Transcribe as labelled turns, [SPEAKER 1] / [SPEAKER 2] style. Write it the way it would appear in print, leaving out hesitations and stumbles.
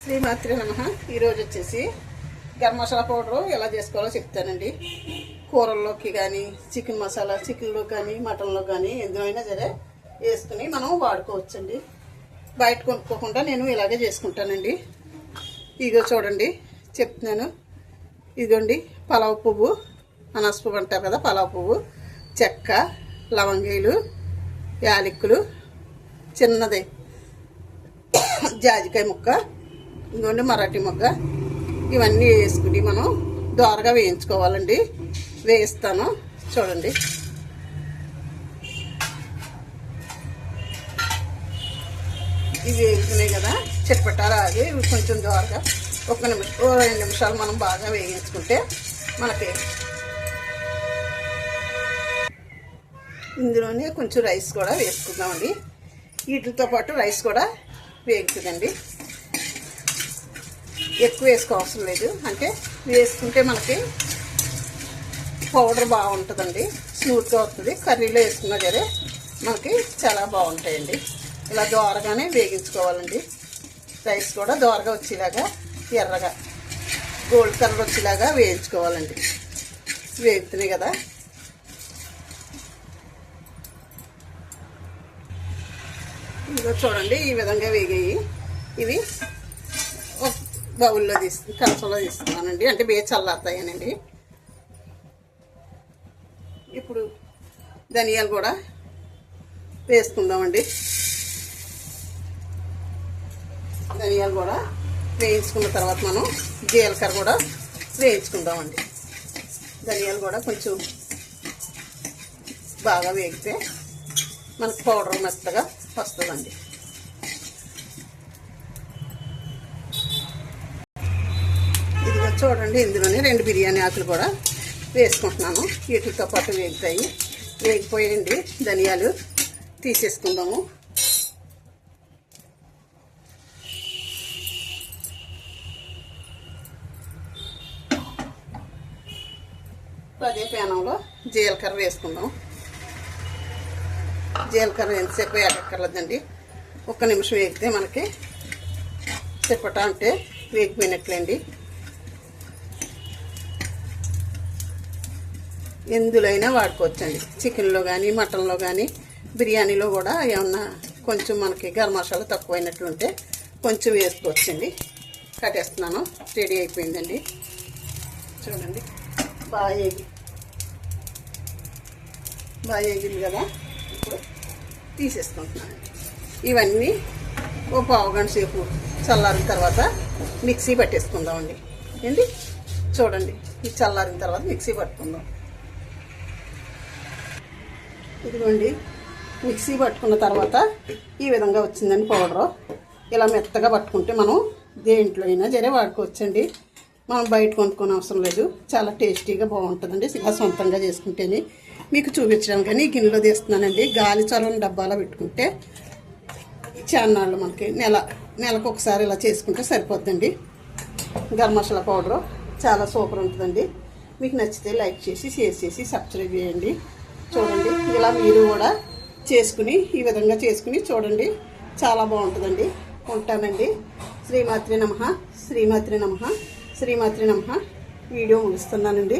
[SPEAKER 1] శ్రీమాత్రి నమః. ఈరోజు వచ్చేసి గరం మసాలా పౌడరు ఎలా చేసుకోవాలో చెప్తానండి. కూరల్లోకి కానీ చికెన్ మసాలా చికెన్లో కానీ మటన్లో కానీ ఎందులోనైనా సరే వేసుకుని మనం వాడుకోవచ్చండి. బయట కొనుక్కోకుండా నేను ఇలాగే చేసుకుంటానండి. ఇదిగో చూడండి చెప్తున్నాను. ఇదిగోండి పలావ్ పువ్వు, అనాస పువ్వు అంటారు కదా, పలావ్ పువ్వు, చెక్క, లవంగీలు, యాలక్కులు, చిన్నది జాజికాయ ముక్క, ఇంకోండి మరాఠీ మొగ్గ, ఇవన్నీ వేసుకుని మనం దోరగా వేయించుకోవాలండి. వేయిస్తాను చూడండి. ఇవి వేగుతున్నాయి కదా, చిట్పటారా అది కొంచెం దోరగా ఒక నిమిషం 2 నిమిషాలు మనం బాగా వేయించుకుంటే మనకి ఇందులోనే కొంచెం రైస్ కూడా వేసుకుందామండి. వీటితో పాటు రైస్ కూడా వేగుతుందండి. ఎక్కువ వేసుకోవసరం లేదు, అంటే వేసుకుంటే మనకి పౌడర్ బాగుంటుందండి, స్మూత్గా వస్తుంది. కర్రీలో వేసుకున్నా సరే మనకి చాలా బాగుంటాయండి. ఇలా దోరగానే వేగించుకోవాలండి. రైస్ కూడా దోరగా వచ్చేలాగా ఎర్రగా గోల్డ్ కలర్ వచ్చేలాగా వేయించుకోవాలండి. వేగుతున్నాయి కదా, ఇదిగో చూడండి ఈ విధంగా వేగాయి. ఇవి ఒక బౌల్లో కలసలో తీసుకున్నానండి, అంటే చల్లారుతాయనండి. ఇప్పుడు ధనియాలు కూడా వేసుకుందామండి. ధనియాలు కూడా వేయించుకున్న తర్వాత మనం జీలకర్ర కూడా వేయించుకుందామండి. ధనియాలు కూడా కొంచెం బాగా వేగితే మనకు పౌడర్ మెత్తగా వస్తుందండి. ఇదిగో చూడండి ఇందులోనే 2 బిర్యానీ ఆకులు కూడా వేసుకుంటున్నాను. వీటితో పాటు వేగుతాయి. వేగిపోయండి ధనియాలు తీసేసుకుందాము. అదే ప్యానంలో జీలకర్ర వేసుకుందాం. జీలకర్ర ఎంతసేపు వేగక్కర్లేదండి, 1 నిమిషం వేగితే మనకి చెప్పట అంటే వేగిపోయినట్లేండి. ఎందులో అయినా వాడుకోవచ్చండి, చికెన్లో కానీ మటన్లో కానీ బిర్యానీలో కూడా ఏమన్నా కొంచెం మనకి గరం మసాలా తక్కువైనట్లుంటే కొంచెం వేసుకోవచ్చండి. కట్టేస్తున్నాను, రెడీ అయిపోయిందండి. చూడండి బాగా వేగింది కదా, ఇప్పుడు తీసేసుకుంటున్నానండి. ఇవన్నీ ఓ 1/2 గంట సేపు చల్లారిన తర్వాత మిక్సీ పట్టేసుకుందామండి. ఏంటి చూడండి, ఇది చల్లారిన తర్వాత మిక్సీ పట్టుకుందాం. ఇదిగోండి మిక్సీ పట్టుకున్న తర్వాత ఈ విధంగా వచ్చిందండి పౌడరు. ఇలా మెత్తగా పట్టుకుంటే మనం దేంట్లో అయినా సరే వాడుకోవచ్చండి. మనం బయట కొనుక్కోని అవసరం లేదు. చాలా టేస్టీగా బాగుంటుందండి. ఇలా సొంతంగా చేసుకుంటేనే మీకు చూపించడం కానీ గిన్నెలో తీస్తున్నానండి. గాలి చల్లని డబ్బాలో పెట్టుకుంటే చాన్నాళ్ళు మనకి నెలకు ఒకసారి ఇలా చేసుకుంటే సరిపోద్దండి. గరం మసాలా పౌడరు చాలా సూపర్ ఉంటుందండి. మీకు నచ్చితే లైక్ చేసి షేర్ చేసి సబ్స్క్రైబ్ చేయండి. చూడండి ఇలా మీరు కూడా చేసుకుని ఈ విధంగా చేసుకుని చూడండి, చాలా బాగుంటుందండి. ఉంటానండి. శ్రీమాత్రి నమః. శ్రీమాత్రి నమః. శ్రీమాత్రి నమః. వీడియో ముగిస్తున్నానండి.